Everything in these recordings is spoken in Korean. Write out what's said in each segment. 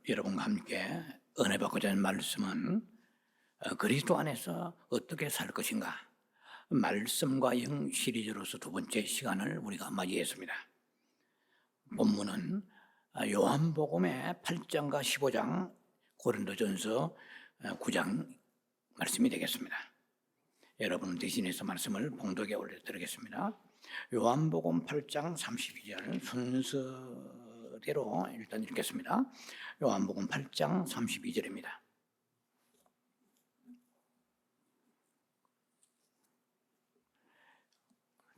여러분과 함께 은혜 받고자 하는 말씀은 그리스도 안에서 어떻게 살 것인가, 말씀과 영 시리즈로서 두 번째 시간을 우리가 맞이했습니다. 본문은 요한복음의 8장과 15장, 고린도전서 9장 말씀이 되겠습니다. 여러분 대신해서 말씀을 봉독에 올려드리겠습니다. 요한복음 8장 32절 순서대로 일단 읽겠습니다. 요한복음 8장 32절입니다.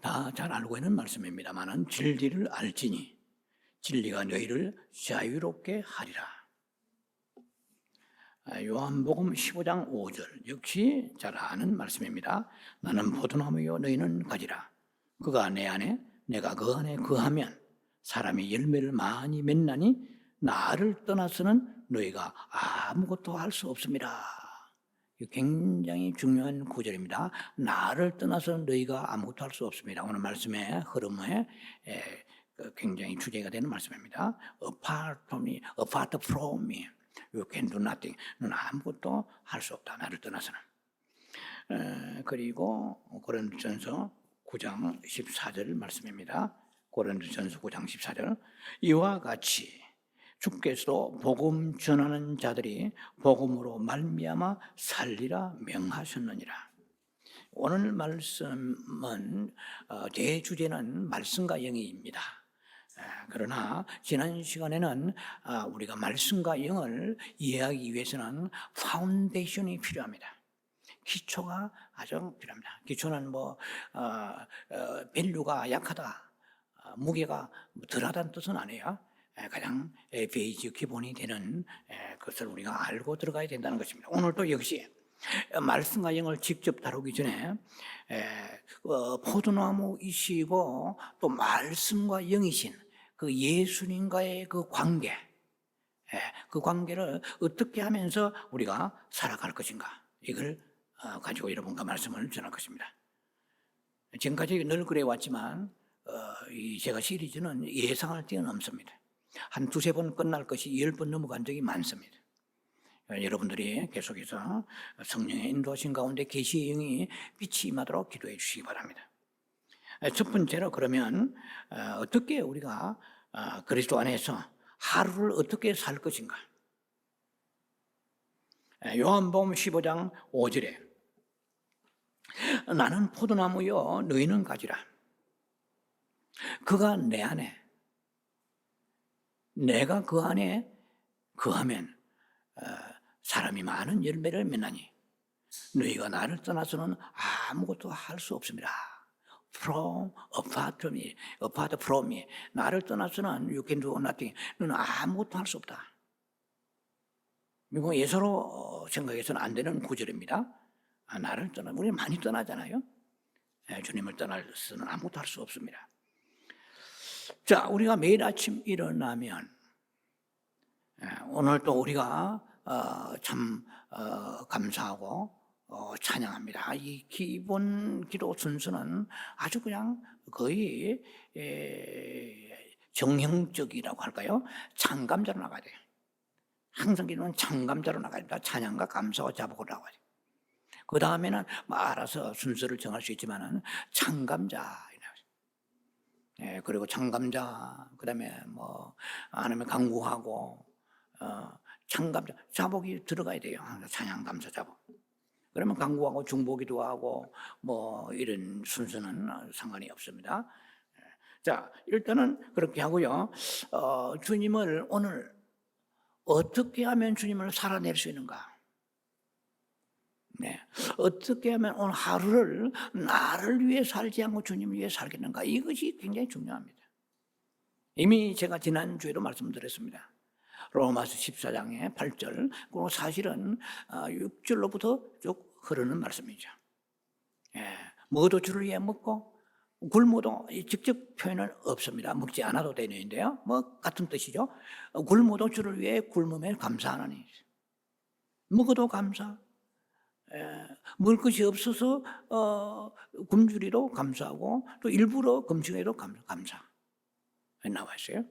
다 잘 알고 있는 말씀입니다만은 진리를 알지니 진리가 너희를 자유롭게 하리라. 요한복음 15장 5절 역시 잘 아는 말씀입니다. 나는 포도나무요 너희는 가지라. 그가 내 안에 내가 그 안에 거하면 사람이 열매를 많이 맺나니 나를 떠나서는 너희가 아무것도 할 수 없습니다. 굉장히 중요한 구절입니다. 나를 떠나서는 너희가 아무것도 할 수 없습니다. 오늘 말씀의 흐름에 굉장히 주제가 되는 말씀입니다. Apart from me, you can do nothing. 너는 아무것도 할 수 없다. 나를 떠나서는. 그리고 고린도전서 9장 14절 말씀입니다. 고린도전서 9장 14절 이와 같이 주께서도 복음 전하는 자들이 복음으로 말미암아 살리라 명하셨느니라. 오늘 말씀은 대주제는 말씀과 영이입니다. 그러나 지난 시간에는 우리가 말씀과 영을 이해하기 위해서는 파운데이션이 필요합니다. 기초가 아주 필요합니다. 기초는 밸류가 약하다, 무게가 덜하다는 뜻은 아니에요. 가장 베이직 기본이 되는 것을 우리가 알고 들어가야 된다는 것입니다. 오늘도 역시 말씀과 영을 직접 다루기 전에 포도나무이시고 또 말씀과 영이신 그 예수님과의 그 관계, 그 관계를 어떻게 하면서 우리가 살아갈 것인가, 이걸 가지고 여러분과 말씀을 전할 것입니다. 지금까지 늘 그래왔지만 제가 시리즈는 예상을 뛰어넘습니다. 한 두세 번 끝날 것이 10번 넘어간 적이 많습니다. 여러분들이 계속해서 성령의 인도하신 가운데 계시의 영이 빛이 임하도록 기도해 주시기 바랍니다. 첫 번째로 그러면 어떻게 우리가 그리스도 안에서 하루를 어떻게 살 것인가. 요한복음 15장 5절에 나는 포도나무요 너희는 가지라. 그가 내 안에 내가 그 안에 거하면 사람이 많은 열매를 맺나니 너희가 나를 떠나서는 아무것도 할 수 없습니다. apart from me, 나를 떠나서는 you can do nothing. 너는 아무것도 할 수 없다. 이거 예서로 생각해서는 안 되는 구절입니다. 나를 떠나, 우리 많이 떠나잖아요. 주님을 떠나서는 아무것도 할 수 없습니다. 자, 우리가 매일 아침 일어나면 오늘 또 우리가 참 감사하고 찬양합니다. 이 기본 기도 순서는 아주 그냥 거의 정형적이라고 할까요? 찬감자로 나가야 돼요. 항상 기도는 찬감자로 나가야 됩니다. 찬양과 감사와 자복으로 나가야 돼요. 그 다음에는 알아서 순서를 정할 수 있지만은 찬감자. 그리고 찬감자, 그 다음에 아니면 간구하고, 찬감자, 자복이 들어가야 돼요. 찬양, 감사, 자복. 그러면 간구하고 중보기도 하고, 이런 순서는 상관이 없습니다. 자, 일단은 그렇게 하고요. 주님을 오늘 어떻게 하면 주님을 살아낼 수 있는가? 어떻게 하면 오늘 하루를 나를 위해 살지 않고 주님을 위해 살겠는가? 이것이 굉장히 중요합니다. 이미 제가 지난주에도 말씀드렸습니다. 로마서 14장의 8절, 그리고 사실은 6절로부터 쭉 흐르는 말씀이죠. 먹어도 주를 위해 먹고 굶어도 직접 표현은 없습니다. 먹지 않아도 되는데요. 같은 뜻이죠. 굶어도 주를 위해 굶으면 감사하나니, 먹어도 감사, 먹을 것이 없어서 굶주리도 감사하고 또 일부러 금식해도 감사 나와 있어요.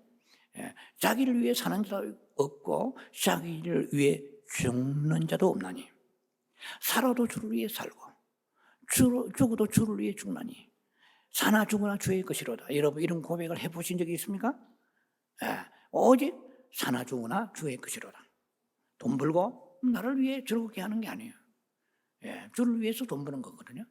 자기를 위해 사는 자도 없고 자기를 위해 죽는 자도 없나니 살아도 주를 위해 살고 죽어도 주를 위해 죽나니 사나 죽으나 주의 것이로다. 여러분 이런 고백을 해보신 적이 있습니까? 오직 사나 죽으나 주의 것이로다. 돈 벌고 나를 위해 즐겁게 하는 게 아니에요. 주를 위해서 돈 버는 거거든요.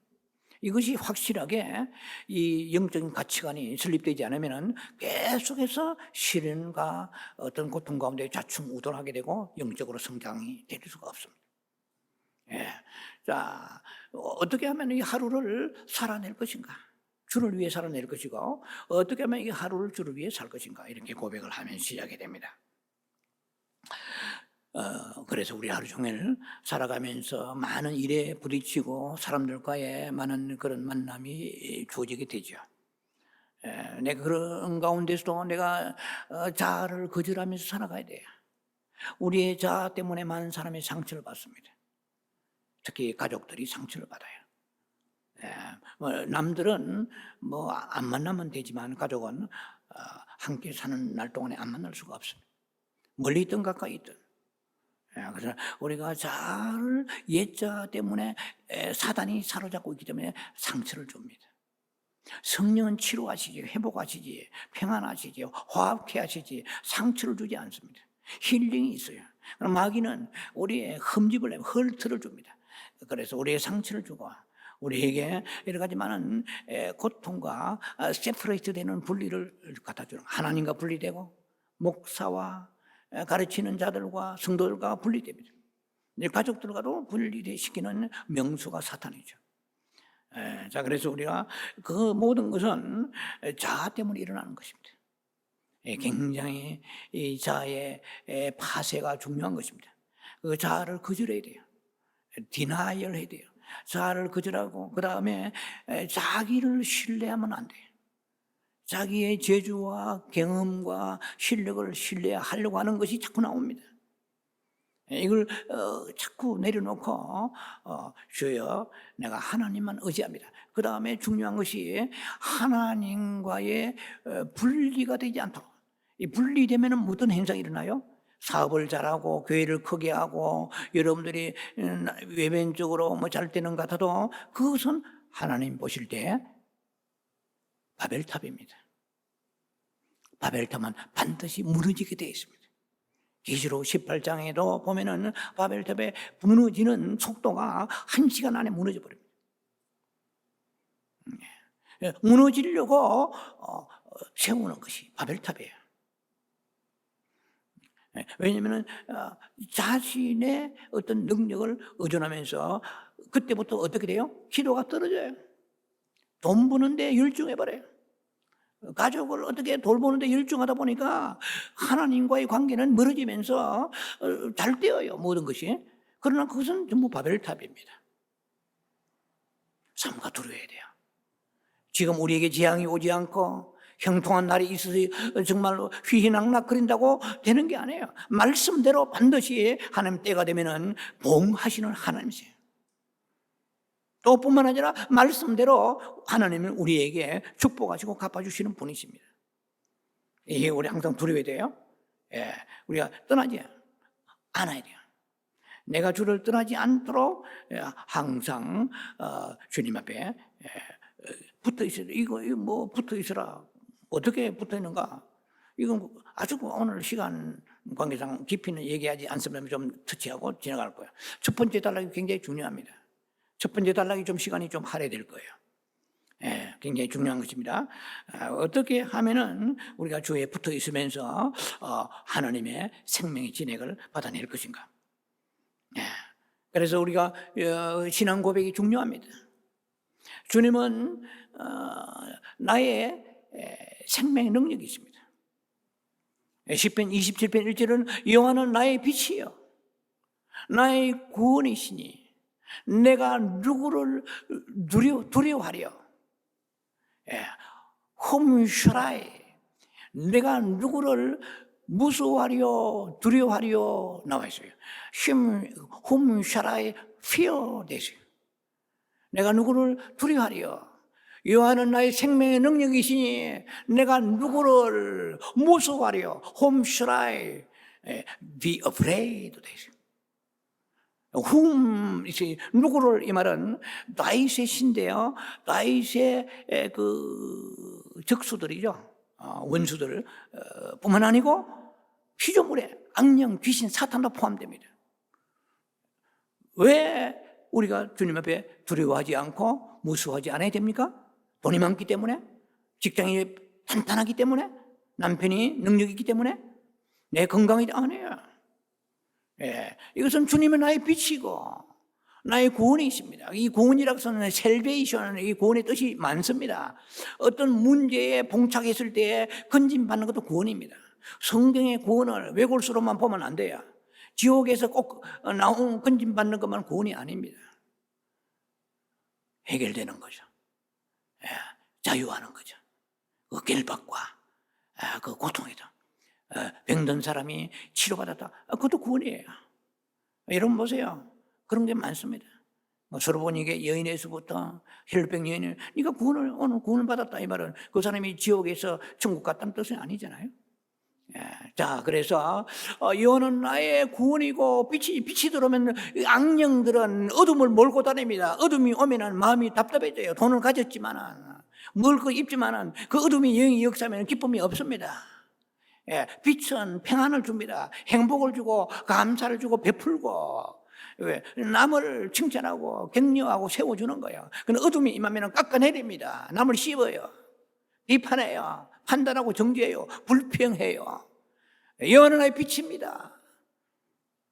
이것이 확실하게 이 영적인 가치관이 설립되지 않으면 계속해서 시련과 어떤 고통 가운데 좌충우돌하게 되고 영적으로 성장이 될 수가 없습니다. 자, 어떻게 하면 이 하루를 살아낼 것인가? 주를 위해 살아낼 것이고 어떻게 하면 이 하루를 주를 위해 살 것인가? 이렇게 고백을 하면 시작이 됩니다. 그래서 우리 하루 종일 살아가면서 많은 일에 부딪히고 사람들과의 많은 그런 만남이 주어지게 되죠. 내가 그런 가운데서도 내가 자아를 거절하면서 살아가야 돼요. 우리의 자아 때문에 많은 사람이 상처를 받습니다. 특히 가족들이 상처를 받아요. 남들은 뭐 안 만나면 되지만 가족은 함께 사는 날 동안에 안 만날 수가 없습니다. 멀리 있든 가까이 있든. 그래서 우리가 자아를 옛자 때문에 사단이 사로잡고 있기 때문에 상처를 줍니다. 성령은 치료하시지, 회복하시지, 평안하시지, 화합케 하시지 상처를 주지 않습니다. 힐링이 있어요. 그럼 마귀는 우리의 흠집을 내면 헐트를 줍니다. 그래서 우리의 상처를 주고 우리에게 여러 가지 많은 고통과 세퍼레이트 되는 분리를 갖다 주는 하나님과 분리되고 목사와 가르치는 자들과 성도들과 분리됩니다. 가족들과도 분리시키는 명수가 사탄이죠. 자, 그래서 우리가 그 모든 것은 자아 때문에 일어나는 것입니다. 굉장히 이 자아의 파쇄가 중요한 것입니다. 그 자아를 거절해야 돼요. 디나이얼 해야 돼요. 자아를 거절하고 그 다음에 자기를 신뢰하면 안 돼요. 자기의 재주와 경험과 실력을 신뢰하려고 하는 것이 자꾸 나옵니다. 이걸 자꾸 내려놓고 주여 내가 하나님만 의지합니다. 그 다음에 중요한 것이 하나님과의 분리가 되지 않도록. 이 분리되면 어떤 현상이 일어나요? 사업을 잘하고 교회를 크게 하고 여러분들이 외면적으로 뭐 잘 되는 것 같아도 그것은 하나님 보실 때 바벨탑입니다. 바벨탑은 반드시 무너지게 되어 있습니다. 계시록 18장에도 보면은 바벨탑의 무너지는 속도가 1시간 안에 무너져 버립니다. 무너지려고 세우는 것이 바벨탑이에요. 왜냐하면 자신의 어떤 능력을 의존하면서 그때부터 어떻게 돼요? 기도가 떨어져요. 돈 버는데 열중해버려요. 가족을 어떻게 돌보는데 열중하다 보니까 하나님과의 관계는 멀어지면서 잘 되어요, 모든 것이. 그러나 그것은 전부 바벨탑입니다. 삼가 두려워야 돼요. 지금 우리에게 재앙이 오지 않고 형통한 날이 있어서 정말로 휘희낙낙거린다고 되는 게 아니에요. 말씀대로 반드시 하나님 때가 되면은 봉하시는 하나님이세요. 또 뿐만 아니라 말씀대로 하나님은 우리에게 축복하시고 갚아주시는 분이십니다. 이게 우리 항상 두려워야 돼요. 우리가 떠나지 않아야 돼요. 내가 주를 떠나지 않도록 항상 주님 앞에 붙어 있어야 돼. 이거 뭐 붙어 있으라. 어떻게 붙어 있는가? 이건 아주 오늘 시간 관계상 깊이는 얘기하지 않으면 좀 터치하고 지나갈 거예요. 첫 번째 단락이 굉장히 중요합니다. 첫 번째 단락이 좀 시간이 좀 할애될 거예요. 굉장히 중요한 것입니다. 어떻게 하면은 우리가 주에 붙어 있으면서 하나님의 생명의 진액을 받아낼 것인가? 그래서 우리가 신앙 고백이 중요합니다. 주님은 나의 생명의 능력이 있습니다. 시편 27편 1절은 여호와는 나의 빛이요 나의 구원이시니 내가 누구를 두려워하려? 홈슈라이 내가 누구를 무서워하려 두려워하려 나와 있어요. 홈슈라이 피어 되세요. 내가 누구를 두려워하려? 여호와는 나의 생명의 능력이시니 내가 누구를 무서워하려? Whom should I be afraid? whom, 누구를, 이 말은 다윗의 신데요, 다윗의 그 적수들이죠. 원수들 뿐만 아니고 피조물에 악령, 귀신, 사탄도 포함됩니다. 왜 우리가 주님 앞에 두려워하지 않고 무서워하지 않아야 됩니까? 돈이 많기 때문에? 직장이 탄탄하기 때문에? 남편이 능력이 있기 때문에? 내 건강이 아니에요. 예, 이것은 주님은 나의 빛이고 나의 구원이 있습니다. 이 구원이라고 하는 셀베이션, 이 구원의 뜻이 많습니다. 어떤 문제에 봉착했을 때 건진받는 것도 구원입니다. 성경의 구원을 외골수로만 보면 안 돼요. 지옥에서 꼭 나온 건진받는 것만 구원이 아닙니다. 해결되는 거죠. 예, 자유하는 거죠. 그 결박과 그 고통이죠. 병든 사람이 치료받았다. 그것도 구원이에요. 여러분 보세요. 그런 게 많습니다. 소로보니게 여인에서부터 혈병 여인을 네가 오늘 구원을 받았다 이 말은 그 사람이 지옥에서 천국 갔다는 뜻은 아니잖아요. 자, 그래서 여호와는 나의 구원이고 빛이 들어오면 악령들은 어둠을 몰고 다닙니다. 어둠이 오면은 마음이 답답해져요. 돈을 가졌지만은 뭘 그 입지만은 그 어둠이 영이 역사하면 기쁨이 없습니다. 빛은 평안을 줍니다. 행복을 주고 감사를 주고 베풀고 남을 칭찬하고 격려하고 세워주는 거예요. 근데 어둠이 임하면 깎아내립니다. 남을 씹어요. 비판해요. 판단하고 정죄해요. 불평해요. 여호와는 나의 빛입니다.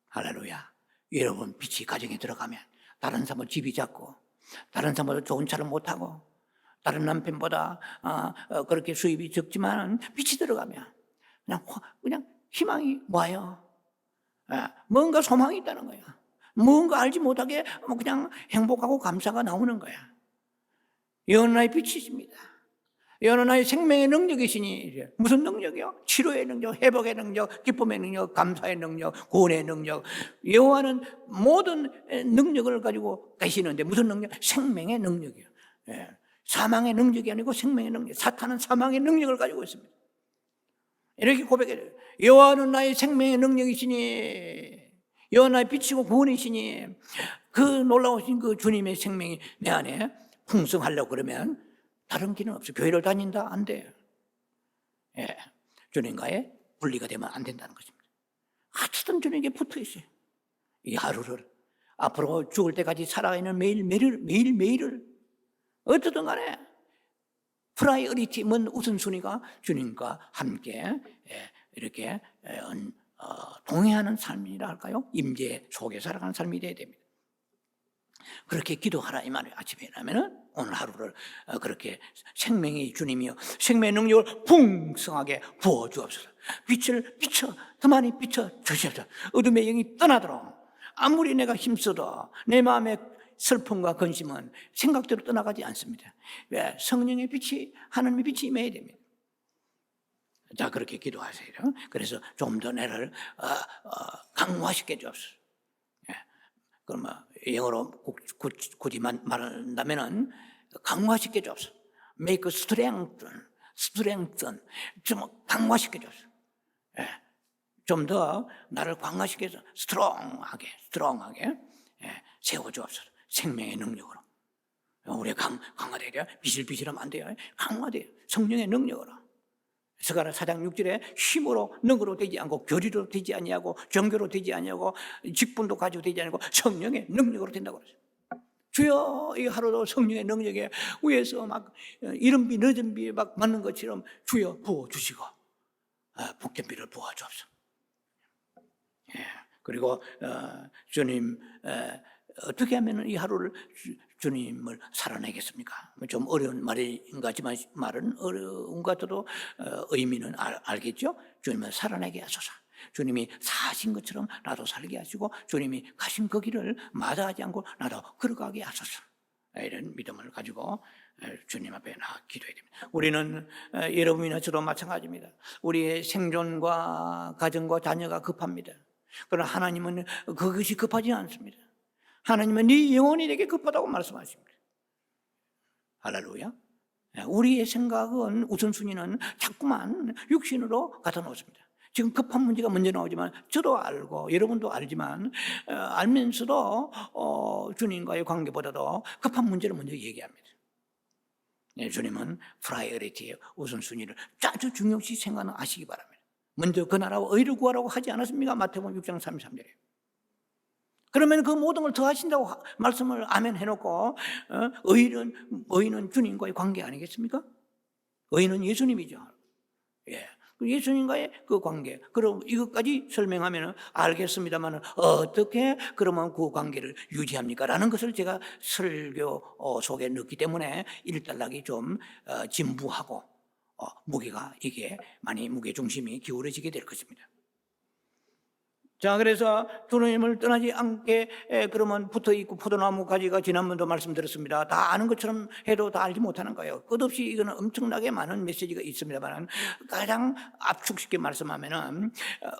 할렐루야. 여러분 빛이 가정에 들어가면 다른 사람은 집이 작고 다른 사람보다 좋은 차를 못하고 다른 남편보다 그렇게 수입이 적지만 빛이 들어가면 그냥 희망이 와요. 뭔가 소망이 있다는 거야. 뭔가 알지 못하게 그냥 행복하고 감사가 나오는 거야. 여호와는 나의 빛이십니다. 여호와는 나의 생명의 능력이시니 무슨 능력이요? 치료의 능력, 회복의 능력, 기쁨의 능력, 감사의 능력, 구원의 능력. 여호와는 모든 능력을 가지고 계시는데 무슨 능력? 생명의 능력이요. 사망의 능력이 아니고 생명의 능력. 사탄은 사망의 능력을 가지고 있습니다. 이렇게 고백해요. 여호와는 나의 생명의 능력이시니 여호와 나의 빛이고 구원이시니 그 놀라우신 그 주님의 생명이 내 안에 풍성하려고 그러면 다른 길은 없어요. 교회를 다닌다? 안 돼요. 주님과의 분리가 되면 안 된다는 것입니다. 어쨌든 주님께 붙어 있어요. 이 하루를 앞으로 죽을 때까지 살아가는 매일매일을 어쨌든 간에 프라이어리티, 우선순위가 주님과 함께 이렇게 동행하는 삶이라 할까요? 임재 속에 살아가는 삶이 되어야 됩니다. 그렇게 기도하라 이 말이에요. 아침에 일어나면 오늘 하루를 그렇게 생명의 주님이요 생명의 능력을 풍성하게 부어주옵소서. 빛을 비춰 더 많이 비춰 주시옵소서. 어둠의 영이 떠나도록 아무리 내가 힘써도 내 마음에 슬픔과 근심은 생각대로 떠나가지 않습니다. 왜? 성령의 빛이 하나님의 빛이 임해야 됩니다. 자, 그렇게 기도하세요. 그래서 좀 더 나를 강화시켜 주옵소서. 그럼 영어로 굳이 말한다면은 강화시켜 주옵소서. Make strengthen, 좀 강화시켜 주옵소서. 좀 더 나를 강화시켜서 스트롱하게 세워 주옵소서. 생명의 능력으로. 우리가 강화돼야 돼요. 비실비실하면 안 돼요. 강화돼요. 성령의 능력으로. 스가랴 4장 6절에 힘으로 능으로 되지 않고 교리로 되지 아니하고 정교로 되지 아니하고 직분도 가지고 되지 않고 성령의 능력으로 된다고 그러죠. 주여 이 하루도 성령의 능력에 위에서 막 이른 비 늦은 비 막 맞는 것처럼 주여 부어주시고 복전비를 부어주옵소서. 그리고 주님 어떻게 하면 이 하루를 주님을 살아내겠습니까? 좀 어려운 말인 것 같지만 말은 어려운 것 같아도 의미는 알겠죠? 주님을 살아내게 하소서. 주님이 사신 것처럼 나도 살게 하시고 주님이 가신 그 길을 마다하지 않고 나도 걸어가게 하소서. 이런 믿음을 가지고 주님 앞에 나아 기도해야 됩니다. 우리는 여러분이나 저도 마찬가지입니다. 우리의 생존과 가정과 자녀가 급합니다. 그러나 하나님은 그것이 급하지 않습니다. 하나님은 네 영혼이 내게 급하다고 말씀하십니다. 할렐루야. 우리의 생각은 우선순위는 자꾸만 육신으로 갖다 놓습니다. 지금 급한 문제가 먼저 나오지만 저도 알고 여러분도 알지만 알면서도 주님과의 관계보다도 급한 문제를 먼저 얘기합니다. 주님은 프라이어리티예요. 우선순위를 아주 중요시 생각하시기 바랍니다. 먼저 그 나라와 의를 구하라고 하지 않았습니까? 마태복음 6장 33절에. 그러면 그 모든 걸 더하신다고 말씀을 아멘 해놓고 의인은 주님과의 관계 아니겠습니까? 의인은 예수님이죠. 예. 예수님과의 그 관계. 그럼 이것까지 설명하면 알겠습니다만 어떻게 그러면 그 관계를 유지합니까? 라는 것을 제가 설교 속에 넣기 때문에 일단락이 좀 진부하고 무게가 이게 많이 무게 중심이 기울어지게 될 것입니다. 자, 그래서 주님을 떠나지 않게 그러면 붙어있고 포도나무 가지가 지난번도 말씀드렸습니다. 다 아는 것처럼 해도 다 알지 못하는 거예요. 끝없이 이거는 엄청나게 많은 메시지가 있습니다만 가장 압축쉽게 말씀하면은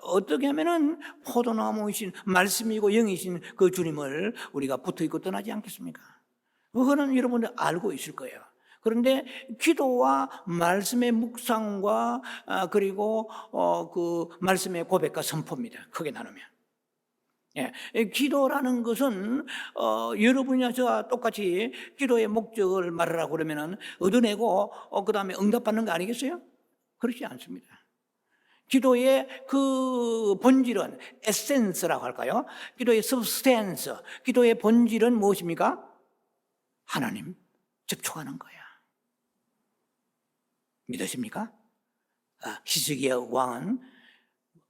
어떻게 하면은 포도나무이신 말씀이고 영이신 그 주님을 우리가 붙어있고 떠나지 않겠습니까? 그거는 여러분들 알고 있을 거예요. 그런데 기도와 말씀의 묵상과 그리고 그 말씀의 고백과 선포입니다. 크게 나누면. 예, 기도라는 것은 여러분이나 저와 똑같이 기도의 목적을 말하라고 그러면은 얻어내고 그 다음에 응답받는 거 아니겠어요? 그렇지 않습니다. 기도의 그 본질은 에센스라고 할까요? 기도의 substance, 기도의 본질은 무엇입니까? 하나님 접촉하는 거야. 믿으십니까? 히스기야 왕은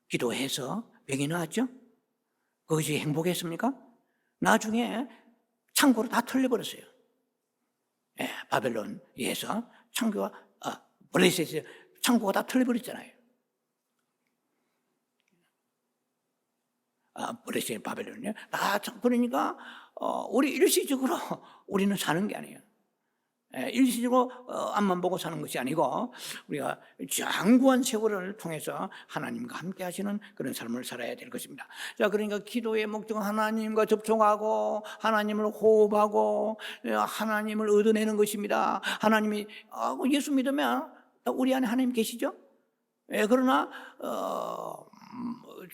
기도해서 병이 나았죠? 그것이 행복했습니까? 나중에 창고로 다 털려버렸어요. 예, 바벨론에서 블레셋에서 창고가 다 털려버렸잖아요. 블레셋 바벨론이요. 다 그러니까 우리 일시적으로 우리는 사는 게 아니에요. 일시적으로 앞만 보고 사는 것이 아니고 우리가 장구한 세월을 통해서 하나님과 함께 하시는 그런 삶을 살아야 될 것입니다. 자, 그러니까 기도의 목적은 하나님과 접촉하고 하나님을 호흡하고 하나님을 얻어내는 것입니다. 하나님이 예수 믿으면 우리 안에 하나님 계시죠? 그러나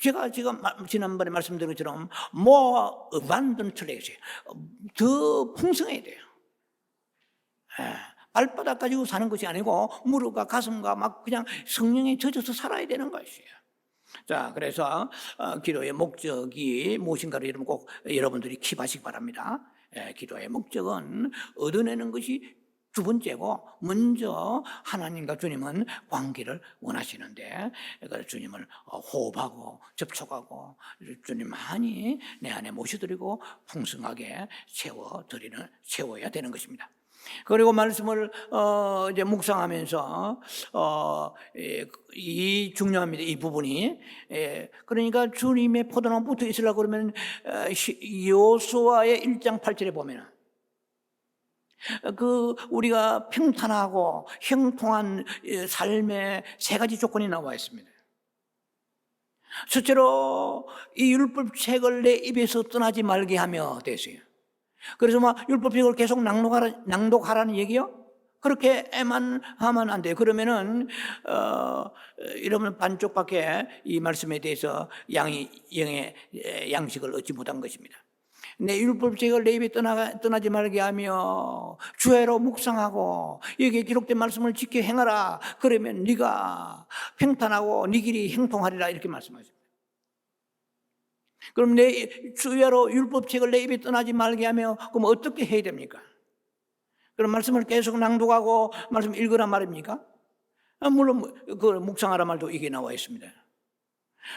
제가 지난번에 말씀드린 것처럼 abundantly 더 풍성해야 돼요. 발바닥 가지고 사는 것이 아니고 무릎과 가슴과 막 그냥 성령에 젖어서 살아야 되는 것이에요. 자, 그래서 기도의 목적이 무엇인가를 여러분들이 킵하시기 바랍니다. 기도의 목적은 얻어내는 것이 두 번째고 먼저 하나님과 주님은 관계를 원하시는데 주님을 호흡하고 접촉하고 주님 많이 내 안에 모셔드리고 풍성하게 채워야 되는 것입니다. 그리고 말씀을 이제 묵상하면서 이 중요합니다. 이 부분이. 그러니까 주님의 포도나무 붙어 있으려고 그러면 여호수아의 1장 8절에 보면은 우리가 평탄하고 형통한 삶의 세 가지 조건이 나와 있습니다. 첫째로 이 율법책을 내 입에서 떠나지 말게 하며 되었어요. 그래서 율법책을 계속 낭독하라는 얘기요? 그렇게만 하면 안 돼요. 그러면은 이러면 반쪽밖에 이 말씀에 대해서 영의 양식을 얻지 못한 것입니다. 내 율법책을 내 입에 떠나지 말게 하며 주야로 묵상하고 여기에 기록된 말씀을 지켜 행하라. 그러면 네가 평탄하고 네 길이 형통하리라 이렇게 말씀하십니다. 그럼 내 주야로 율법책을 내 입에 떠나지 말게 하며 그럼 어떻게 해야 됩니까? 그럼 말씀을 계속 낭독하고 말씀 읽으란 말입니까? 물론 그 묵상하란 말도 이게 나와 있습니다.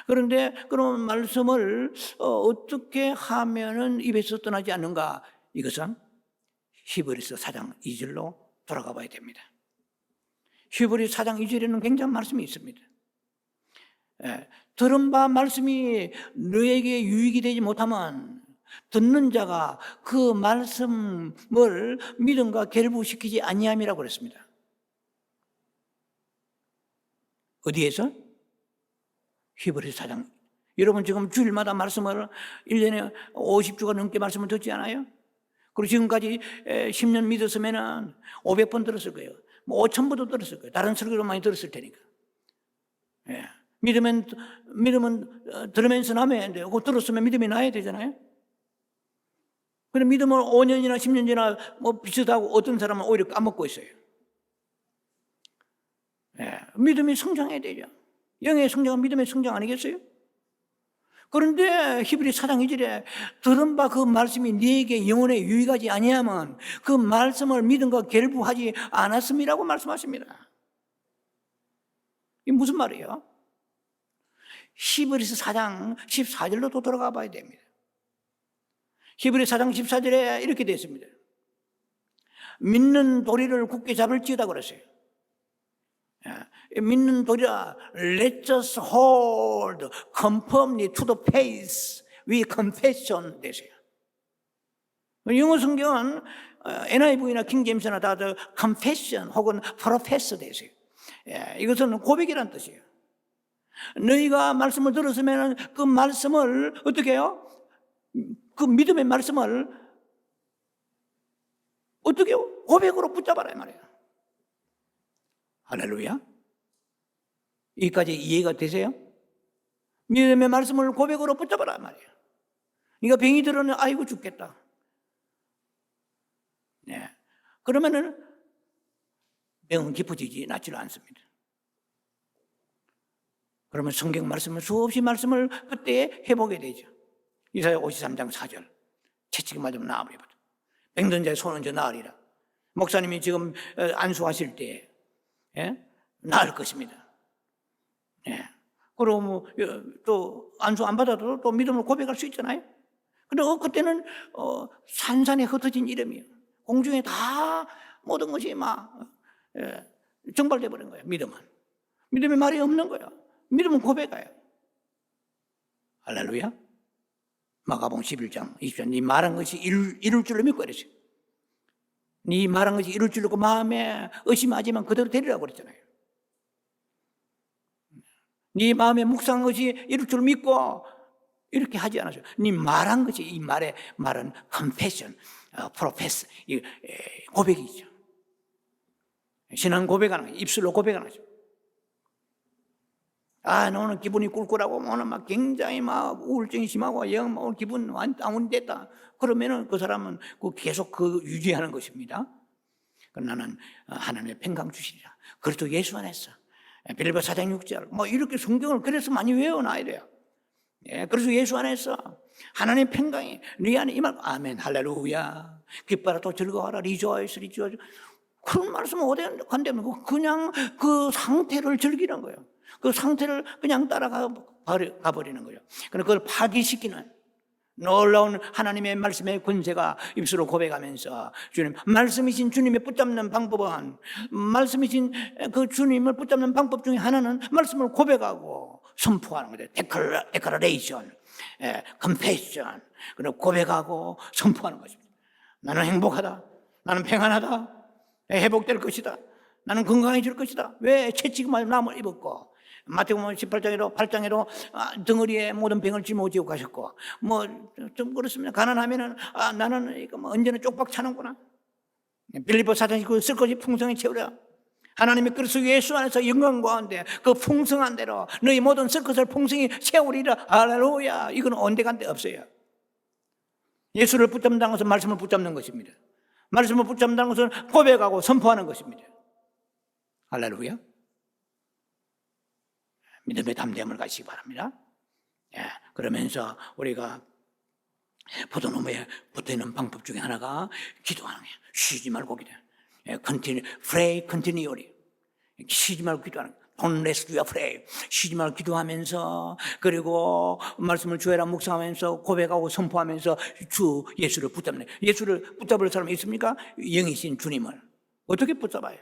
그런데 그런 말씀을 어떻게 하면은 입에서 떠나지 않는가? 이것은 히브리서 4장 2절로 돌아가 봐야 됩니다. 히브리서 4장 2절에는 굉장한 말씀이 있습니다. 들은 바 말씀이 너에게 유익이 되지 못하면 듣는 자가 그 말씀을 믿음과 결부시키지 아니함이라고 그랬습니다. 어디에서? 히브리서 4장. 여러분 지금 주일마다 말씀을 1년에 50주가 넘게 말씀을 듣지 않아요? 그리고 지금까지 10년 믿었으면 500번 들었을 거예요. 뭐 5,000부도 들었을 거예요. 다른 설교도 많이 들었을 테니까. 예. 믿으면 들으면서 나면 안 돼요. 그거 들었으면 믿음이 나야 되잖아요. 근데 믿음을 5년이나 10년 지나 뭐 비슷하고 어떤 사람은 오히려 까먹고 있어요. 예. 믿음이 성장해야 되죠. 영의 성장은 믿음의 성장 아니겠어요? 그런데 히브리 4장 2절에 들은 바 그 말씀이 네게 영혼에 유익하지 아니하면 그 말씀을 믿음과 결부하지 않았음이라고 말씀하십니다. 이게 무슨 말이에요? 히브리서 4장 14절로 또 돌아가 봐야 됩니다. 히브리 4장 14절에 이렇게 되어 있습니다. 믿는 도리를 굳게 잡을지어다 그랬어요. 믿는 도리라 let us hold conformly to the faith we confession 되세요. 영어 성경은 NIV나 킹제임스나 다 confession 혹은 profess 되세요. 이것은 고백이란 뜻이에요. 너희가 말씀을 들었으면 그 말씀을 어떻게 해요? 그 믿음의 말씀을 어떻게 해요? 고백으로 붙잡아라 이 말이에요. 할렐루야. 여기까지 이해가 되세요? 믿음의 말씀을 고백으로 붙잡아라 말이에요. 그러니까 병이 들어는 아이고 죽겠다. 네. 그러면은 병은 깊어지지 낫지를 않습니다. 그러면 성경 말씀을 수없이 말씀을 그때 해보게 되죠. 이사야 53장 4절 채찍이 맞으면 나아버리거든. 병든 자의 손은 저 나으리라. 목사님이 지금 안수하실 때 나을 것입니다. 그럼 또 안수 안 받아도 또 믿음으로 고백할 수 있잖아요. 근데 그때는 산산에 흩어진 이름이에요. 공중에 다 모든 것이 막 정발돼 버린 거예요. 믿음의 말이 없는 거예요. 믿음은 고백해요. 할렐루야. 마가복음 11장 20절 네 말한 것이 이룰 줄로 믿고 그랬어요. 네 말한 것이 이룰 줄로 그 마음에 의심하지만 그대로 되리라고 그랬잖아요. 네 마음에 묵상한 것이 이룰 줄 믿고 이렇게 하지 않았어요. 네 말한 것이 이 말의 말은 confession, profess, 고백이죠. 신앙 고백하는 거예요. 입술로 고백하는 거죠. 나 오늘 기분이 꿀꿀하고 오늘 막 굉장히 막 우울증이 심하고 영 오늘 기분 완전 다운됐다. 그러면은 그 사람은 계속 유지하는 것입니다. 나는 하나님의 평강 주시리라. 그리스도 예수 안에서 빌립보 4장 6절 뭐 이렇게 성경을 그래서 많이 외워놔야 돼요. 그래서 예수 안에서 하나님의 평강이 네 안에 임할. 아멘 할렐루야. 기뻐라 또 즐거워하라 리조이스 리조이스. 그런 말씀은 어디 간다면 그냥 그 상태를 즐기는 거예요. 그 상태를 그냥 따라가 버리는 거예요. 그걸 파기시키는 놀라운 하나님의 말씀의 권세가 입술로 고백하면서 주님, 말씀이신 주님의 붙잡는 방법은 말씀이신 그 주님을 붙잡는 방법 중에 하나는 말씀을 고백하고 선포하는 거죠. 데클레이션, confession. 그리고 고백하고 선포하는 것입니다. 나는 행복하다. 나는 평안하다. 회복될 것이다. 나는 건강해질 것이다. 왜? 채찍만 남을 입었고 마태복음 18장에도 덩어리에 모든 병을 짊어지고 가셨고 뭐 좀 그렇습니다. 가난하면은 나는 이거 뭐 언제나 쪽박 차는구나. 빌립보 4장 그 쓸 것이 풍성히 채우라. 하나님의 그리스도 예수 안에서 영광 가운데 그 풍성한 대로 너희 모든 쓸 것을 풍성히 채우리라. 할렐루야. 이건 온데간데 없어요. 예수를 붙잡는다는 것은 말씀을 붙잡는 것입니다. 말씀을 붙잡는다는 것은 고백하고 선포하는 것입니다. 할렐루야. 믿음의 담대함을 가지시기 바랍니다. 그러면서 우리가 포도나무에 붙어있는 방법 중에 하나가 기도하는 거예요. 쉬지 말고 기도해요. Pray continually. 쉬지 말고 기도하는 거예요. Don't rest your pray. 쉬지 말고 기도하면서 그리고 말씀을 주애라 묵상하면서 고백하고 선포하면서 주 예수를 붙잡는 거예요. 예수를 붙잡을 사람이 있습니까? 영이신 주님을. 어떻게 붙잡아요?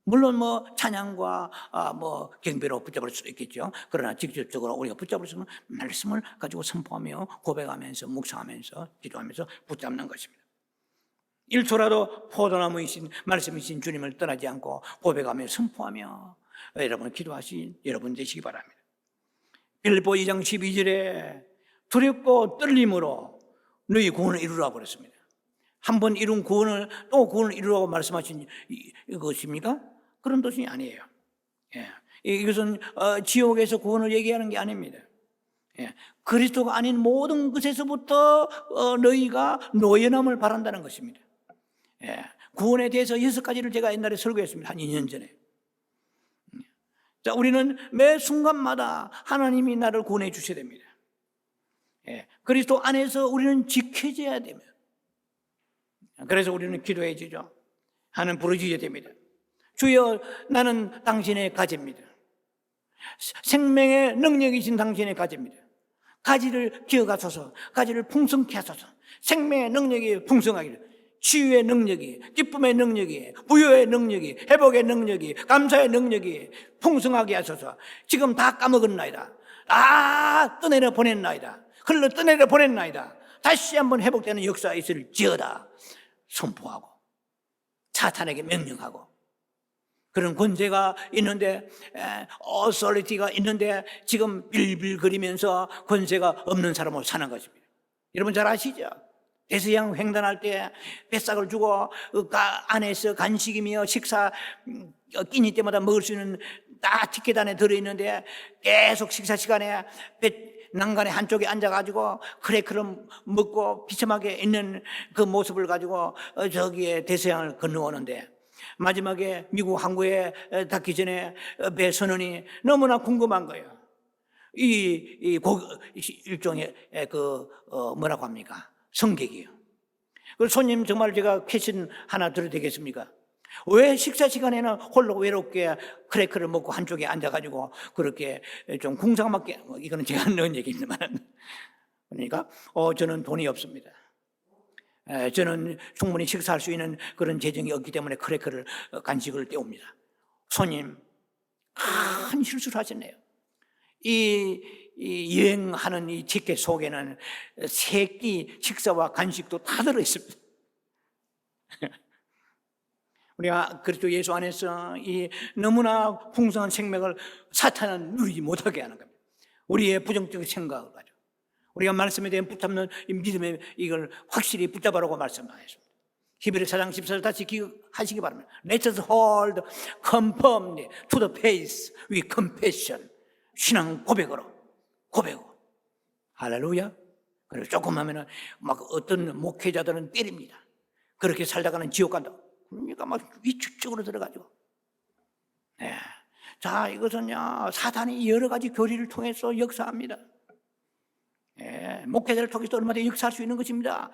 물론 뭐 찬양과 뭐 경배로 붙잡을 수도 있겠죠. 그러나 직접적으로 우리가 붙잡을 수 있는 말씀을 가지고 선포하며 고백하면서 묵상하면서 기도하면서 붙잡는 것입니다. 1초라도 포도나무이신 말씀이신 주님을 떠나지 않고 고백하며 선포하며 여러분 기도하신 여러분 되시기 바랍니다. 빌립보 2장 12절에 두렵고 떨림으로 너희 구원을 이루라고 그랬습니다. 한 번 이룬 구원을 또 구원을 이루라고 말씀하신 것입니까? 그런 뜻이 아니에요. 예. 이것은 지옥에서 구원을 얘기하는 게 아닙니다. 예. 그리스도가 아닌 모든 것에서부터 너희가 노연함을 바란다는 것입니다. 예. 구원에 대해서 6가지를 제가 옛날에 설교했습니다. 한 2년 전에. 자, 우리는 매 순간마다 하나님이 나를 구원해 주셔야 됩니다. 예. 그리스도 안에서 우리는 지켜져야 됩니다. 그래서 우리는 기도해지죠. 하나님 부르짖어야 됩니다. 주여, 나는 당신의 가지입니다. 생명의 능력이신 당신의 가지입니다. 가지를 기어가소서, 가지를 풍성케 하소서. 생명의 능력이 풍성하기를, 치유의 능력이, 기쁨의 능력이, 부여의 능력이, 회복의 능력이, 감사의 능력이 풍성하게 하소서. 지금 다 까먹었나이다. 다 떠내려 보냈나이다. 흘러 떠내려 보냈나이다. 다시 한번 회복되는 역사가 있을지어다 선포하고 사탄에게 명령하고, 그런 권세가 있는데, authority가 있는데 지금 빌빌거리면서 권세가 없는 사람으로 사는 것입니다. 여러분 잘 아시죠? 대서양 횡단할 때 뱃삭을 주고 그 안에서 간식이며 식사 끼니 때마다 먹을 수 있는 다 티켓 안에 들어있는데, 계속 식사 시간에 난간에 한쪽에 앉아가지고 크래커를 먹고 비참하게 있는 그 모습을 가지고 저기에 대서양을 건너오는데, 마지막에 미국 항구에 닿기 전에 배 선원이 너무나 궁금한 거예요. 일종의 뭐라고 합니까? 성객이에요. 그 손님, 정말 제가 퀘션 하나 드려도 되겠습니까? 왜 식사 시간에는 홀로 외롭게 크래커를 먹고 한쪽에 앉아가지고 그렇게 좀 궁상맞게, 이거는 제가 넣은 얘기입니다만, 그러니까 저는 돈이 없습니다. 저는 충분히 식사할 수 있는 그런 재정이 없기 때문에 크래커를 간식을 때웁니다. 손님, 큰 실수를 하셨네요. 이 여행하는 이 티켓 속에는 세끼 식사와 간식도 다 들어있습니다. 우리가 그리스도 예수 안에서 이 너무나 풍성한 생명을 사탄은 누리지 못하게 하는 겁니다. 우리의 부정적인 생각을 가지고 우리가 말씀에 대한 붙잡는 이 믿음의 이걸 확실히 붙잡으라고 말씀하셨습니다. 히브리 4장 14절 다시 기억하시기 바랍니다. Let us hold conformly to the faith with compassion. 신앙 고백으로. 할렐루야. 그리고 조금 하면은 막 어떤 목회자들은 때립니다. 그렇게 살다가는 지옥 간다. 그러니까 막 위축적으로 들어가죠. 네. 자, 이것은요, 사탄이 여러 가지 교리를 통해서 역사합니다. 목회자를 통해서 얼마든지 역사할 수 있는 것입니다.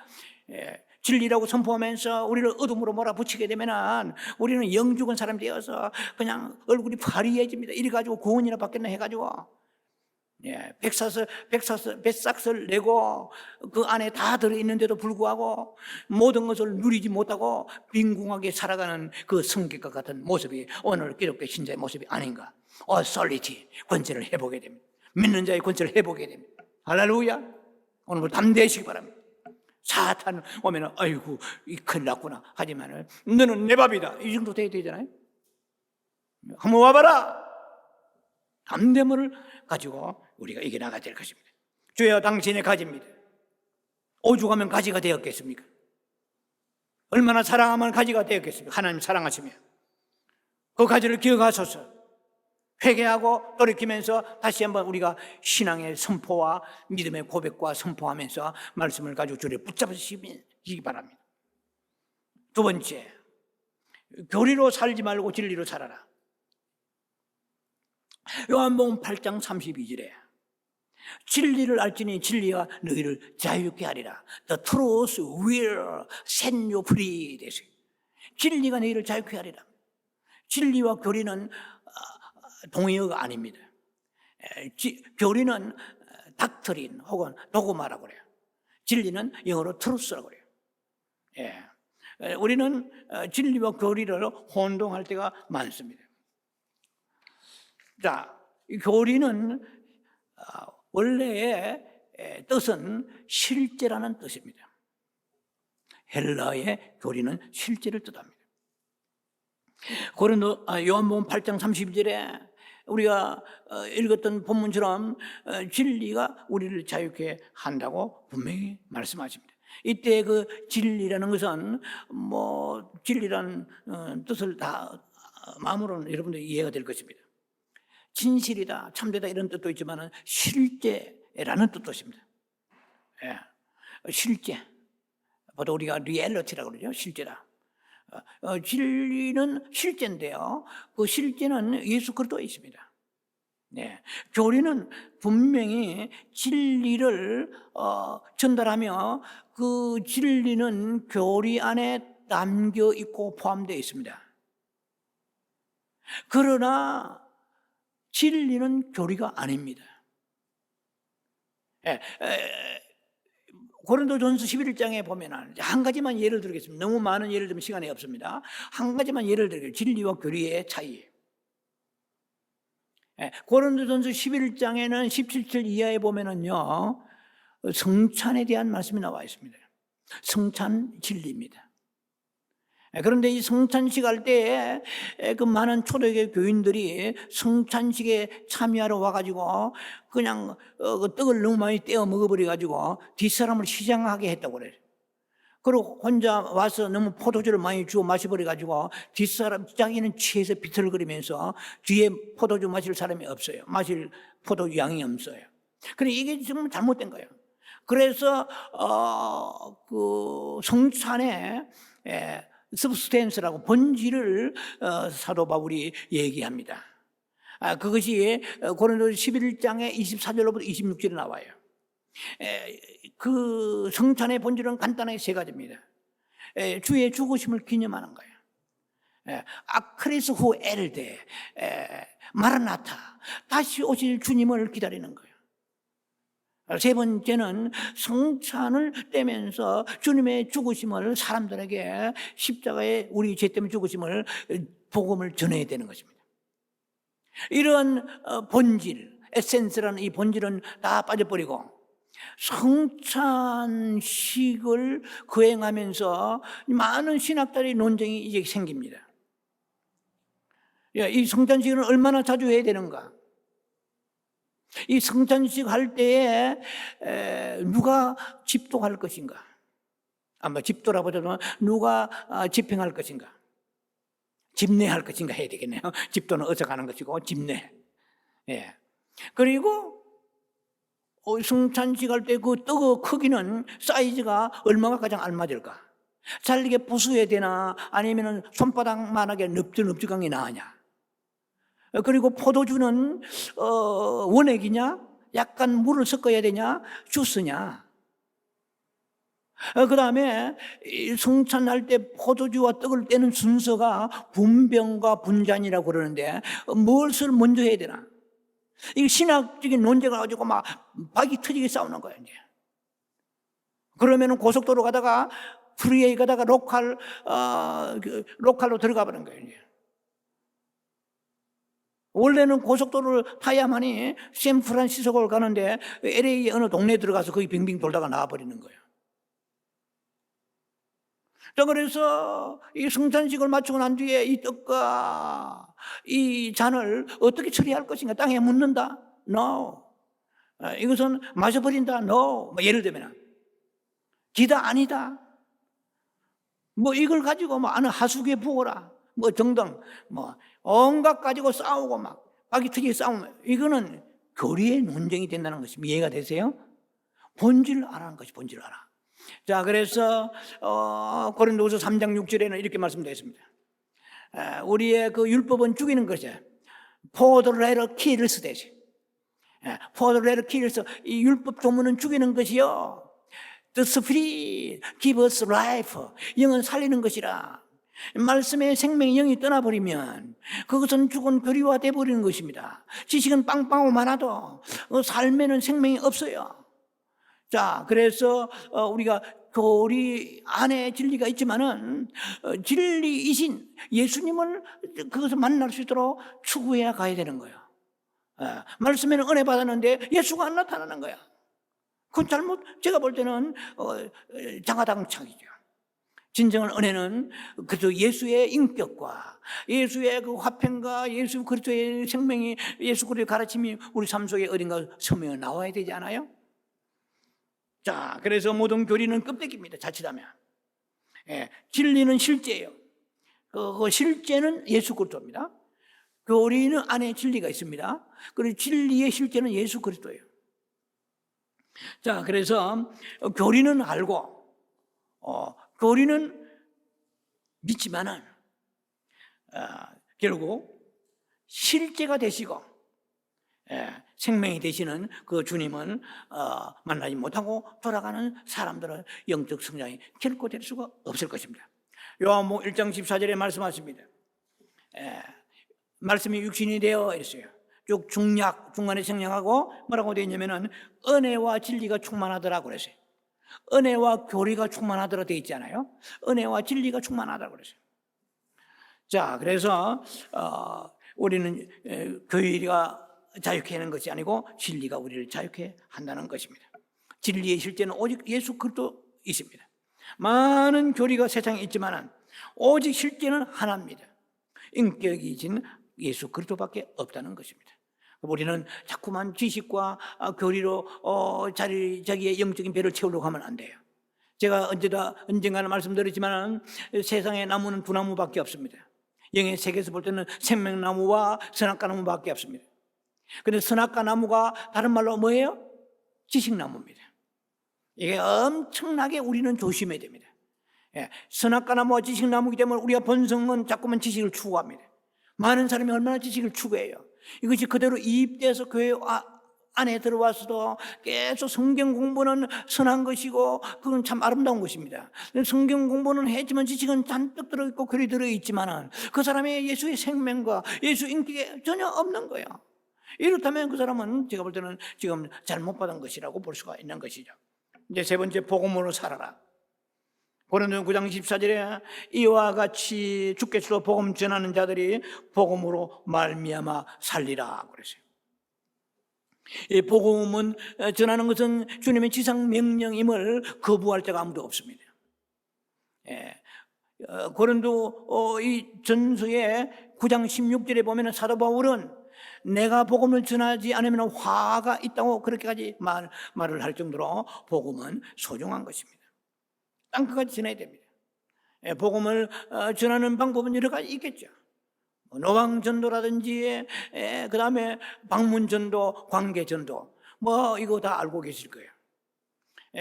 진리라고 선포하면서 우리를 어둠으로 몰아붙이게 되면은 우리는 영죽은 사람 되어서 그냥 얼굴이 화려해집니다. 이래가지고 구원이나 받겠나 해가지고 뱃삭을 내고 그 안에 다 들어있는데도 불구하고 모든 것을 누리지 못하고 빈궁하게 살아가는 그 성격과 같은 모습이 오늘 기독교 신자의 모습이 아닌가. authority, 권세를 회복해야 됩니다. 믿는 자의 권세를 회복해야 됩니다. 할렐루야. 오늘 담대하시기 바랍니다. 사탄 오면은 아이고 이 큰일 났구나 하지만은 너는 내 밥이다 이 정도 돼야 되잖아요. 한번 와봐라. 담대함을 가지고 우리가 이겨나가야 될 것입니다. 주여, 당신의 가지입니다. 오죽하면 가지가 되었겠습니까? 얼마나 사랑하면 가지가 되었겠습니까? 하나님 사랑하시면 그 가지를 기억하소서. 회개하고 돌이키면서 다시 한번 우리가 신앙의 선포와 믿음의 고백과 선포하면서 말씀을 가지고 주를 붙잡으시기 바랍니다. 두 번째, 교리로 살지 말고 진리로 살아라. 요한복음 8장 32절에 진리를 알지니 진리가 너희를 자유케 하리라. The truth will set you free. 진리가 너희를 자유케 하리라. 진리와 교리는 동의어가 아닙니다. 교리는 닥터린 혹은 도그마라고 그래요. 진리는 영어로 트루스라고 그래요. 우리는 진리와 교리를 혼동할 때가 많습니다. 자, 이 교리는 원래의 뜻은 실제라는 뜻입니다. 헬라의 교리는 실제를 뜻합니다. 요한복음 8장 32절에 우리가 읽었던 본문처럼 진리가 우리를 자유케 한다고 분명히 말씀하십니다. 이때 그 진리라는 것은 진리란 뜻을 다 마음으로는 여러분들 이해가 될 것입니다. 진실이다, 참되다 이런 뜻도 있지만 실제라는 뜻도 있습니다. 예, 실제. 보통 우리가 리얼리티라고 그러죠. 실제다. 진리는 실제인데요. 그 실제는 예수 그리스도에 있습니다. 네. 교리는 분명히 진리를 전달하며 그 진리는 교리 안에 담겨 있고 포함되어 있습니다. 그러나 진리는 교리가 아닙니다. 고린도전서 11장에 보면 한 가지만 예를 들겠습니다. 너무 많은 예를 들면 시간이 없습니다. 한 가지만 예를 들겠습니다. 진리와 교리의 차이. 고린도전서 11장에는 17절 이하에 보면은요, 성찬에 대한 말씀이 나와 있습니다. 성찬 진리입니다. 그런데 이 성찬식 할 때에 그 많은 초대교회 교인들이 성찬식에 참여하러 와가지고 그냥 그 떡을 너무 많이 떼어 먹어버려가지고 뒷사람을 시장하게 했다고 그래요. 그리고 혼자 와서 너무 포도주를 많이 주워 마셔버려가지고 뒷사람 자기는 취해서 비틀거리면서 뒤에 포도주 마실 사람이 없어요. 마실 포도주 양이 없어요. 그래 이게 정말 잘못된 거예요. 그래서 그 성찬에 서브스텐스라고 본질을 사도 바울이 얘기합니다. 그것이 고린도 11장의 24절로부터 26절에 나와요. 그 성찬의 본질은 간단하게 세 가지입니다. 주의 죽으심을 기념하는 거예요. 아크리스 후 엘데 마라나타, 다시 오실 주님을 기다리는 거예요. 세 번째는 성찬을 떼면서 주님의 죽으심을 사람들에게 십자가에 우리 죄 때문에 죽으심을 복음을 전해야 되는 것입니다. 이런 본질, 에센스라는 이 본질은 다 빠져버리고 성찬식을 거행하면서 많은 신학자의 논쟁이 이제 생깁니다. 이 성찬식은 얼마나 자주 해야 되는가? 이 성찬식 할 때에 누가 집도할 것인가? 아마 집도라보다는 누가 집행할 것인가? 집례할 것인가 해야 되겠네요. 집도는 어서 가는 것이고 집례. 예. 그리고 성찬식 할 때 그 떡의 크기는 사이즈가 얼마가 가장 알맞을까? 잘게 부수어야 되나? 아니면 손바닥만하게 넓적넓적한 게 나으냐? 그리고 포도주는 원액이냐? 약간 물을 섞어야 되냐? 주스냐? 그 다음에 성찬할 때 포도주와 떡을 떼는 순서가 분병과 분잔이라고 그러는데 무엇을 먼저 해야 되나? 이게 신학적인 논쟁을 가지고 막 박이 터지게 싸우는 거예요, 이제. 그러면은 고속도로 가다가 프리웨이 가다가 로컬로 들어가 버린 거예요, 이제. 원래는 고속도로를 타야만이 샌프란시스코를 가는데 LA 어느 동네에 들어가서 거기 빙빙 돌다가 나와버리는 거예요. 자, 그래서 이 성찬식을 마치고 난 뒤에 이 떡과 이 잔을 어떻게 처리할 것인가? 땅에 묻는다? No. 이것은 마셔버린다? No. 예를 들면 기다 아니다. 이걸 가지고 아는 하수구에 부어라. 등등 온갖 가지고 싸우고 막 박이 터지게 싸우면 이거는 교리의 논쟁이 된다는 것입니다. 이해가 되세요? 본질을 알아는 것이 본질을 알아. 자, 그래서 고린도후서 3장 6절에는 이렇게 말씀되어 있습니다. 우리의 그 율법은 죽이는 것이야. For the letter kills 되지. For the letter kills. 이 율법 조문은 죽이는 것이요. The spirit gives life. 영은 살리는 것이라. 말씀의 생명의 영이 떠나버리면 그것은 죽은 교리화 되어버리는 것입니다. 지식은 빵빵하고 많아도 삶에는 생명이 없어요. 자, 그래서 우리가 교리 안에 진리가 있지만은 진리이신 예수님을 그것을 만날 수 있도록 추구해야 가야 되는 거예요. 말씀에는 은혜 받았는데 예수가 안 나타나는 거야. 그건 제가 볼 때는 장하당창이죠. 진정한 은혜는 그저 예수의 인격과 예수의 그 화평과 예수 그리스도의 생명이 예수 그리스도의 가르침이 우리 삶 속에 어딘가 스며 나와야 되지 않아요? 자, 그래서 모든 교리는 껍데기입니다. 자칫하면. 진리는 실제예요. 그 실제는 예수 그리스도입니다. 교리는 안에 진리가 있습니다. 그리고 진리의 실제는 예수 그리스도예요. 자, 그래서 교리는 알고, 교리는 믿지만은, 결국 실제가 되시고, 생명이 되시는 그 주님은 만나지 못하고 돌아가는 사람들은 영적 성장이 결코 될 수가 없을 것입니다. 요한복음 1장 14절에 말씀하십니다. 말씀이 육신이 되어 있어요. 쭉 중간에 생략하고 뭐라고 되어 있냐면은 은혜와 진리가 충만하더라고 그랬어요. 은혜와 교리가 충만하더라 되어 있잖아요. 은혜와 진리가 충만하더라고 그랬어요. 자, 그래서 우리는 교리가 자유케 하는 것이 아니고 진리가 우리를 자유케 한다는 것입니다. 진리의 실제는 오직 예수 그리스도 있습니다. 많은 교리가 세상에 있지만 오직 실제는 하나입니다. 인격이신 예수 그리스도밖에 없다는 것입니다. 우리는 자꾸만 지식과 교리로 자기의 영적인 배를 채우려고 하면 안 돼요. 제가 언젠가는 말씀드렸지만 세상에 나무는 두 나무밖에 없습니다. 영의 세계에서 볼 때는 생명나무와 선악과 나무밖에 없습니다. 그런데 선악과 나무가 다른 말로 뭐예요? 지식나무입니다. 이게 엄청나게 우리는 조심해야 됩니다. 선악과 나무와 지식나무이기 때문에 우리가 본성은 자꾸만 지식을 추구합니다. 많은 사람이 얼마나 지식을 추구해요. 이것이 그대로 이입돼서 교회 안에 들어와서도 계속 성경 공부는 선한 것이고 그건 참 아름다운 것입니다. 성경 공부는 했지만 지식은 잔뜩 들어있고 글이 들어있지만 그 사람의 예수의 생명과 예수 인격이 전혀 없는 거예요. 이렇다면 그 사람은 제가 볼 때는 지금 잘못 받은 것이라고 볼 수가 있는 것이죠. 이제 세 번째, 복음으로 살아라. 고린도서 9장 14절에 이와 같이 주께서 복음 전하는 자들이 복음으로 말미암아 살리라 그랬어요. 이 복음은 전하는 것은 주님의 지상 명령임을 거부할 자가 아무도 없습니다. 고린도 이 전서의 9장 16절에 보면 사도 바울은 내가 복음을 전하지 않으면 화가 있다고 그렇게까지 말을 할 정도로 복음은 소중한 것입니다. 땅끝까지 전해야 됩니다. 복음을 전하는 방법은 여러 가지 있겠죠. 노방전도라든지 그 다음에 방문전도, 관계전도 이거 다 알고 계실 거예요.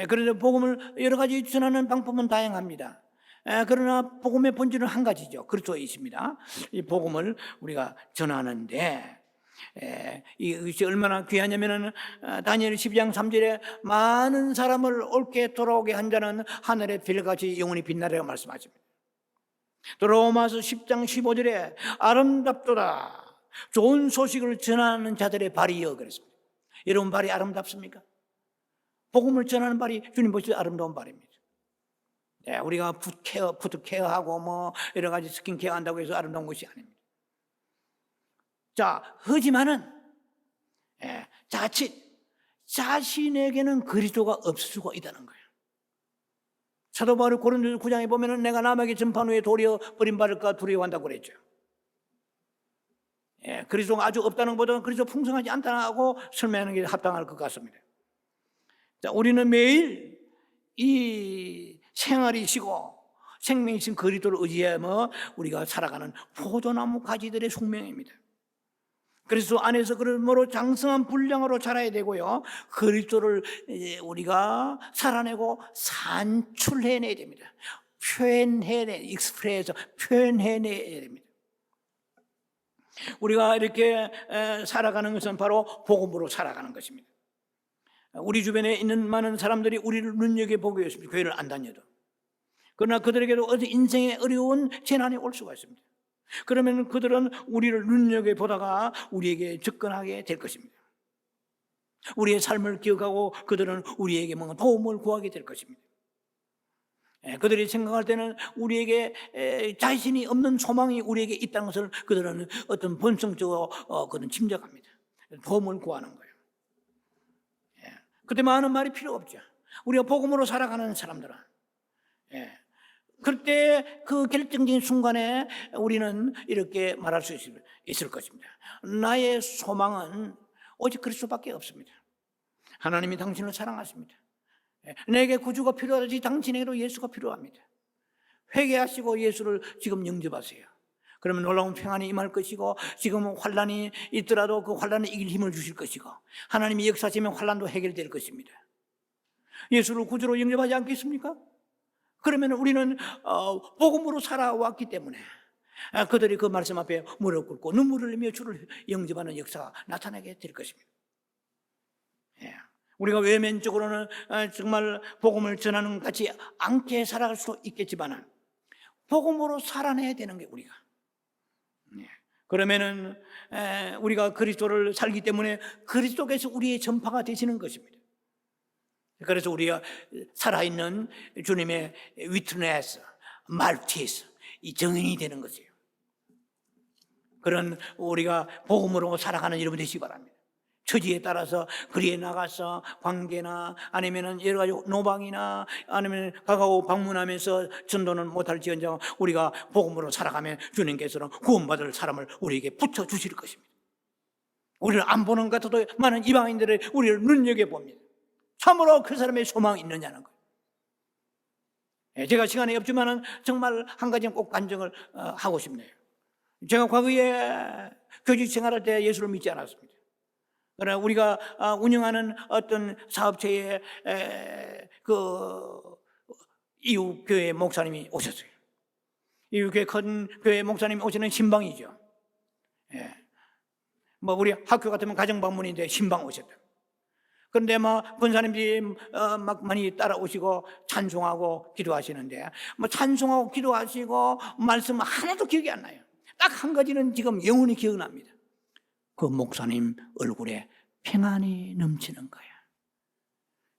그래서 복음을 여러 가지 전하는 방법은 다양합니다. 그러나 복음의 본질은 한 가지죠. 그리스도이십니다. 이 복음을 우리가 전하는데 이것이 얼마나 귀하냐면은 다니엘 12장 3절에 많은 사람을 옳게 돌아오게 한 자는 하늘의 별같이 영원히 빛나리라고 말씀하십니다. 또 로마서 10장 15절에 아름답도다 좋은 소식을 전하는 자들의 발이여 그랬습니다. 여러분 발이 아름답습니까? 복음을 전하는 발이 주님 보실 때 아름다운 발입니다. 우리가 푸드 케어하고 여러 가지 스킨케어 한다고 해서 아름다운 것이 아닙니다. 자, 하지만은 자칫 자신에게는 그리스도가 없을 수가 있다는 거예요. 사도 바울이 고린도서 9장에 보면은 내가 남에게 전판 후에 도리어 버림받을까 두려워한다고 그랬죠. 그리스도가 아주 없다는 것보다는 그리스도 풍성하지 않다고 설명하는 게 합당할 것 같습니다. 자, 우리는 매일 이 생활이시고 생명이신 그리스도를 의지하며 우리가 살아가는 포도나무 가지들의 숙명입니다. 그리스도 안에서 그러므로 장성한 분량으로 자라야 되고요. 그리스도를 우리가 살아내고 산출해내야 됩니다. 익스프레스 표현해내야 됩니다. 우리가 이렇게 살아가는 것은 바로 복음으로 살아가는 것입니다. 우리 주변에 있는 많은 사람들이 우리를 눈여겨보고 있습니다. 교회를 안 다녀도. 그러나 그들에게도 어디 인생의 어려운 재난이 올 수가 있습니다. 그러면 그들은 우리를 눈여겨보다가 우리에게 접근하게 될 것입니다. 우리의 삶을 기억하고 그들은 우리에게 뭔가 도움을 구하게 될 것입니다. 그들이 생각할 때는 우리에게 자신이 없는 소망이 우리에게 있다는 것을 그들은 어떤 본성적으로 그들은 짐작합니다. 도움을 구하는 거예요. 그때 많은 말이 필요 없죠. 우리가 복음으로 살아가는 사람들은 그때 그 결정적인 순간에 우리는 이렇게 말할 수 있을 것입니다. 나의 소망은 오직 그리스도밖에 없습니다. 하나님이 당신을 사랑하십니다. 내게 구주가 필요하듯이 당신에게도 예수가 필요합니다. 회개하시고 예수를 지금 영접하세요. 그러면 놀라운 평안이 임할 것이고, 지금 환란이 있더라도 그 환란을 이길 힘을 주실 것이고, 하나님이 역사하시면 환란도 해결될 것입니다. 예수를 구주로 영접하지 않겠습니까? 그러면 우리는 복음으로 살아왔기 때문에 그들이 그 말씀 앞에 무릎 꿇고 눈물을 흘리며 주를 영접하는 역사가 나타나게 될 것입니다. 우리가 외면적으로는 정말 복음을 전하는 것 같지 않게 살아갈 수도 있겠지만 복음으로 살아내야 되는 게 우리가. 그러면은 우리가 그리스도를 살기 때문에 그리스도께서 우리의 전파가 되시는 것입니다. 그래서 우리가 살아있는 주님의 위트네스, 말티스, 이 증인이 되는 것이에요. 그런 우리가 복음으로 살아가는 여러분 되시기 바랍니다. 처지에 따라서 거리에 나가서 관계나 아니면 여러 가지 노방이나 아니면 가까워 방문하면서 전도는 못할지언정 우리가 복음으로 살아가면 주님께서는 구원받을 사람을 우리에게 붙여주실 것입니다. 우리를 안 보는 것 같아도 많은 이방인들의 우리를 눈여겨봅니다. 참으로 그 사람의 소망이 있느냐는 거예요. 제가 시간이 없지만 정말 한 가지는 꼭 간증을 하고 싶네요. 제가 과거에 교직 생활할 때 예수를 믿지 않았습니다. 그러나 우리가 운영하는 어떤 사업체에 그 이웃 교회 목사님이 오셨어요. 이웃 교회 큰 교회 목사님이 오시는 신방이죠. 뭐 우리 학교 같으면 가정 방문인데 신방 오셨다. 그런데 막 권사님들이 막 많이 따라오시고 찬송하고 기도하시는데 뭐 찬송하고 기도하시고 말씀 하나도 기억이 안 나요. 딱 한 가지는 지금 영원히 기억납니다. 그 목사님 얼굴에 평안이 넘치는 거야.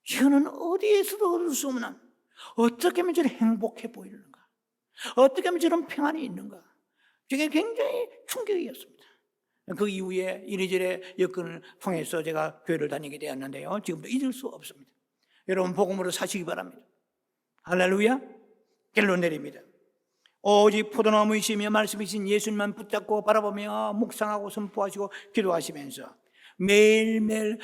이거는 어디에서도 얻을 수 없는, 어떻게 하면 저런 행복해 보이는가, 어떻게 하면 저런 평안이 있는가. 저게 굉장히 충격이었습니다. 그 이후에 이리저리 여건을 통해서 제가 교회를 다니게 되었는데요, 지금도 잊을 수 없습니다. 여러분 복음으로 사시기 바랍니다. 할렐루야. 결론 내립니다. 오직 포도나무이시며 말씀이신 예수님만 붙잡고 바라보며 묵상하고 선포하시고 기도하시면서 매일매일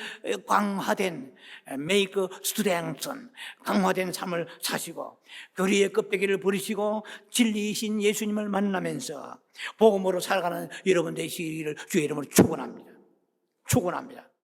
강화된 make strengthen, 강화된 삶을 사시고 교리의 껍데기를 버리시고 진리이신 예수님을 만나면서 복음으로 살아가는 여러분 되시기를 주의 이름으로 축원합니다. 축원합니다.